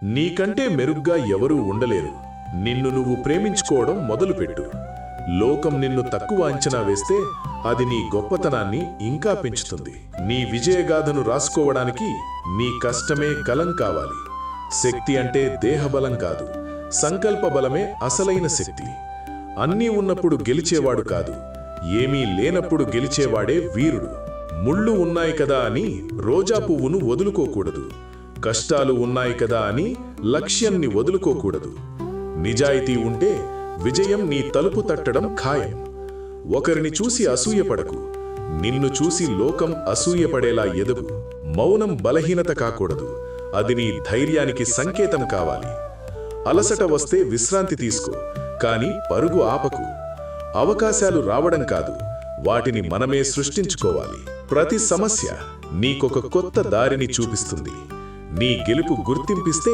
నీకంటే మెరుగ్గా ఎవరూ ఉండలేరు. నిన్ను నువ్వు ప్రేమించుకోవడం మొదలుపెట్టు. లోకం నిన్ను తక్కువ అంచనా వేస్తే అది నీ గొప్పతనాన్ని ఇంకా పెంచుతుంది. నీ విజయగాథను రాసుకోవడానికి నీ కష్టమే కలం కావాలి. శక్తి అంటే దేహబలం కాదు, సంకల్ప బలమే అసలైన శక్తి. అన్నీ ఉన్నప్పుడు గెలిచేవాడు కాదు, ఏమీ లేనప్పుడు గెలిచేవాడే వీరుడు. ముళ్ళు ఉన్నాయి కదా అని రోజా పువ్వును వదులుకోకూడదు. కష్టాలు ఉన్నాయి కదా అని లక్ష్యాన్ని వదులుకోకూడదు. నిజాయితీ ఉంటే విజయం నీ తలుపు తట్టడం ఖాయం. ఒకరిని చూసి అసూయపడకు, నిన్ను చూసి లోకం అసూయపడేలా ఎదుగు. మౌనం బలహీనత కాకూడదు, అది నీ ధైర్యానికి సంకేతం కావాలి. అలసట వస్తే విశ్రాంతి తీసుకో, కానీ పరుగు ఆపకు. అవకాశాలు రావడం కాదు, వాటిని మనమే సృష్టించుకోవాలి. ప్రతి సమస్య నీకొక కొత్త దారిని చూపిస్తుంది. నీ గెలుపు గుర్తింపిస్తే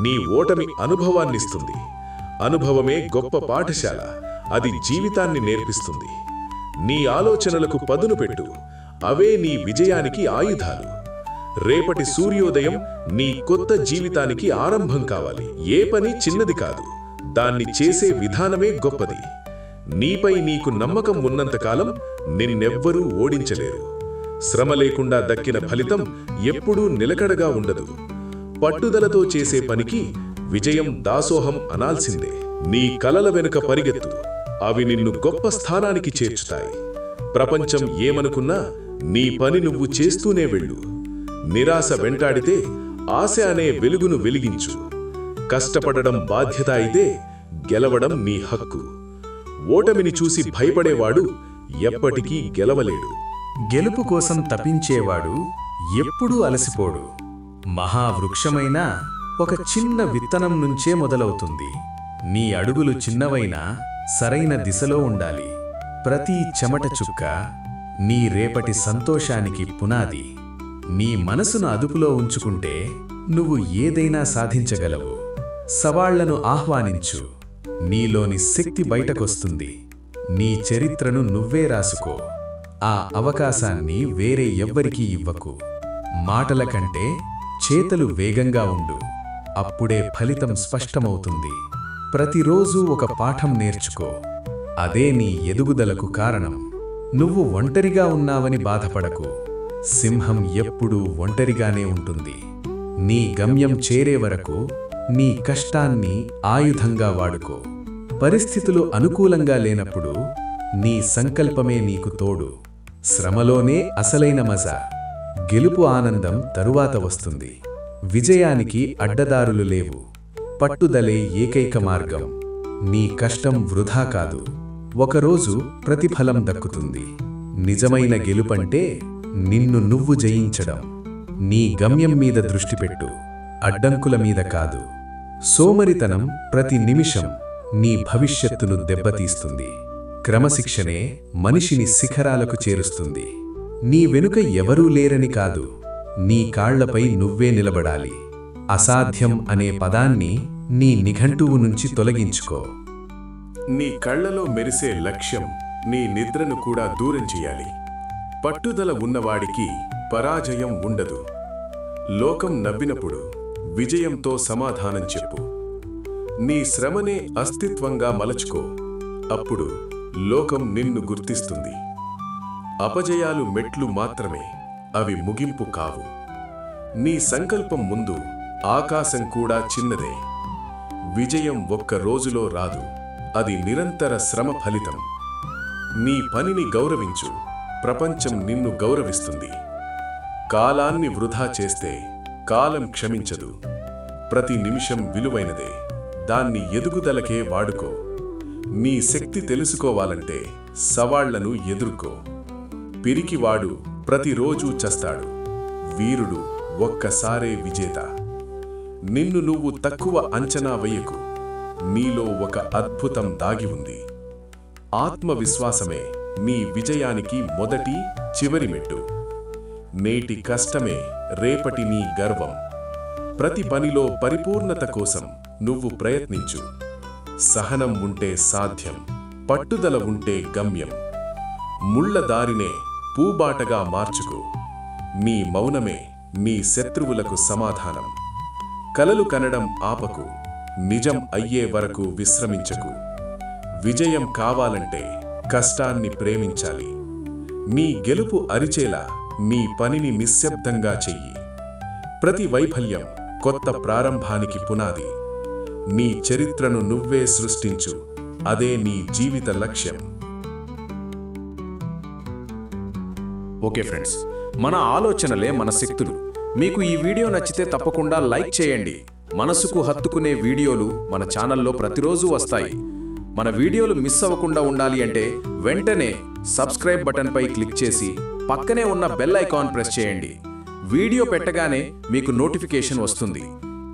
నీ ఓటమి అనుభవాన్నిస్తుంది. అనుభవమే గొప్ప పాఠశాల, అది జీవితాన్ని నేర్పిస్తుంది. నీ ఆలోచనలకు పదును పెట్టు, అవే నీ విజయానికి ఆయుధాలు. రేపటి సూర్యోదయం నీ కొత్త జీవితానికి ఆరంభం కావాలి. ఏ పని చిన్నది కాదు, దాన్ని చేసే విధానమే గొప్పది. నీపై నీకు నమ్మకం ఉన్నంతకాలం నిన్నెవ్వరూ ఓడించలేరు. శ్రమ లేకుండా దక్కిన ఫలితం ఎప్పుడూ నిలకడగా ఉండదు. పట్టుదలతో చేసే పనికి విజయం దాసోహం అనాల్సిందే. నీ కలల వెనుక పరిగెత్తు, అవి నిన్ను గొప్ప స్థానానికి చేర్చుతాయి. ప్రపంచం ఏమనుకున్నా నీ పని నువ్వు చేస్తూనే వెళ్ళు. నిరాశ వెంటాడితే ఆశ అనే వెలుగును వెలిగించు. కష్టపడడం బాధ్యత అయితే గెలవడం నీ హక్కు. ఓటమిని చూసి భయపడేవాడు ఎప్పటికీ గెలవలేడు. గెలుపు కోసం తపించేవాడు ఎప్పుడూ అలసిపోడు. మహావృక్షమైన ఒక చిన్న విత్తనం నుంచే మొదలవుతుంది. నీ అడుగులు చిన్నవైనా సరైన దిశలో ఉండాలి. ప్రతి చెమట చుక్క నీ రేపటి సంతోషానికి పునాది. నీ మనసును అదుపులో ఉంచుకుంటే నువ్వు ఏదైనా సాధించగలవు. సవాళ్లను ఆహ్వానించు, నీలోని శక్తి బయటకొస్తుంది. నీ చరిత్రను నువ్వే రాసుకో. ఆ అవకాశాన్ని వేరే ఎవ్వరికీ ఇవ్వకు. మాటల కంటే చేతలు వేగంగా ఉండు, అప్పుడే ఫలితం స్పష్టమవుతుంది. ప్రతిరోజూ ఒక పాఠం నేర్చుకో, అదే నీ ఎదుగుదలకు కారణం. నువ్వు ఒంటరిగా ఉన్నావని బాధపడకు. సింహం ఎప్పుడూ ఒంటరిగానే ఉంటుంది. నీ గమ్యం చేరే వరకు నీ కష్టాన్ని ఆయుధంగా వాడుకో. పరిస్థితులు అనుకూలంగా లేనప్పుడు నీ సంకల్పమే నీకు తోడు. శ్రమలోనే అసలైన మజా. గెలుపు ఆనందం తరువాత వస్తుంది. విజయానికి అడ్డదారులు లేవు, పట్టుదలే ఏకైక మార్గం. నీ కష్టం వృధా కాదు, ఒకరోజు ప్రతిఫలం దక్కుతుంది. నిజమైన గెలుపంటే నిన్ను నువ్వు జయించడం. నీ గమ్యం మీద దృష్టి పెట్టు, అడ్డంకుల మీద కాదు. సోమరితనం ప్రతి నిమిషం నీ భవిష్యత్తును దెబ్బతీస్తుంది. క్రమశిక్షణే మనిషిని శిఖరాలకు చేరుస్తుంది. నీ వెనుక ఎవరూ లేరని కాదు, నీ కాళ్లపై నువ్వే నిలబడాలి. అసాధ్యం అనే పదాన్ని నీ నిఘంటువు నుంచి తొలగించుకో. నీ కళ్లలో మెరిసే లక్ష్యం నీ నిద్రను కూడా దూరం చేయాలి. పట్టుదల ఉన్నవాడికి పరాజయం ఉండదు. లోకం నవ్వినప్పుడు విజయంతో సమాధానం చెప్పు. నీ శ్రమనే అస్తిత్వంగా మలచుకో, అప్పుడు లోకం నిన్ను గుర్తిస్తుంది. అపజయాలు మెట్లు మాత్రమే, అవి ముగింపు కావు. నీ సంకల్పం ముందు ఆకాశం కూడా చిన్నదే. విజయం ఒక్క రోజులో రాదు, అది నిరంతర శ్రమ ఫలితం. నీ పనిని గౌరవించు, ప్రపంచం నిన్ను గౌరవిస్తుంది. కాలాన్ని వృధా చేస్తే కాలం క్షమించదు. ప్రతి నిమిషం విలువైనదే, దాన్ని ఎదుగుదలకే వాడుకో. నీ శక్తి తెలుసుకోవాలంటే సవాళ్లను ఎదుర్కో. పిరికివాడు ప్రతిరోజూ చస్తాడు, వీరుడు ఒక్కసారే విజేత. నిన్ను నువ్వు తక్కువ అంచనా వేయకు, నీలో ఒక అద్భుతం దాగి ఉంది. ఆత్మవిశ్వాసమే నీ విజయానికి మొదటి చివరి మెట్టు. నేటి కష్టమే రేపటి నీ గర్వం. ప్రతి పనిలో పరిపూర్ణత కోసం నువ్వు ప్రయత్నించు. సహనం ఉంటే సాధ్యం, పట్టుదల ఉంటే గమ్యం. ముళ్ళ దారినే పూబాటగా మార్చుకో. నీ మౌనమే నీ శత్రువులకు సమాధానం. కలలు కనడం ఆపకు, నిజం అయ్యే వరకు విశ్రమించకు. విజయం కావాలంటే కష్టాన్ని ప్రేమించాలి. నీ గెలుపు అరిచేలా నీ పనిని నిశ్శబ్దంగా చెయ్యి. ప్రతి వైఫల్యం కొత్త ప్రారంభానికి పునాది. నీ చరిత్రను నువ్వే సృష్టించు, అదే నీ జీవిత లక్ష్యం. ఓకే ఫ్రెండ్స్, మన ఆలోచనలే మన శక్తులు. మీకు ఈ వీడియో నచ్చితే తప్పకుండా లైక్ చేయండి. మనసుకు హత్తుకునే వీడియోలు మన ఛానల్లో ప్రతిరోజు వస్తాయి. మన వీడియోలు మిస్ అవ్వకుండా ఉండాలి అంటే వెంటనే సబ్స్క్రైబ్ బటన్పై క్లిక్ చేసి పక్కనే ఉన్న బెల్ ఐకాన్ ప్రెస్ చేయండి. వీడియో పెట్టగానే మీకు నోటిఫికేషన్ వస్తుంది.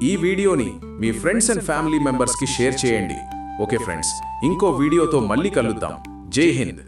ఈ వీడియోని మీ ఫ్రెండ్స్ అండ్ ఫ్యామిలీ మెంబర్స్కి షేర్ చేయండి. ఓకే ఫ్రెండ్స్, ఇంకో వీడియోతో మళ్ళీ కలుద్దాం. జై హింద్.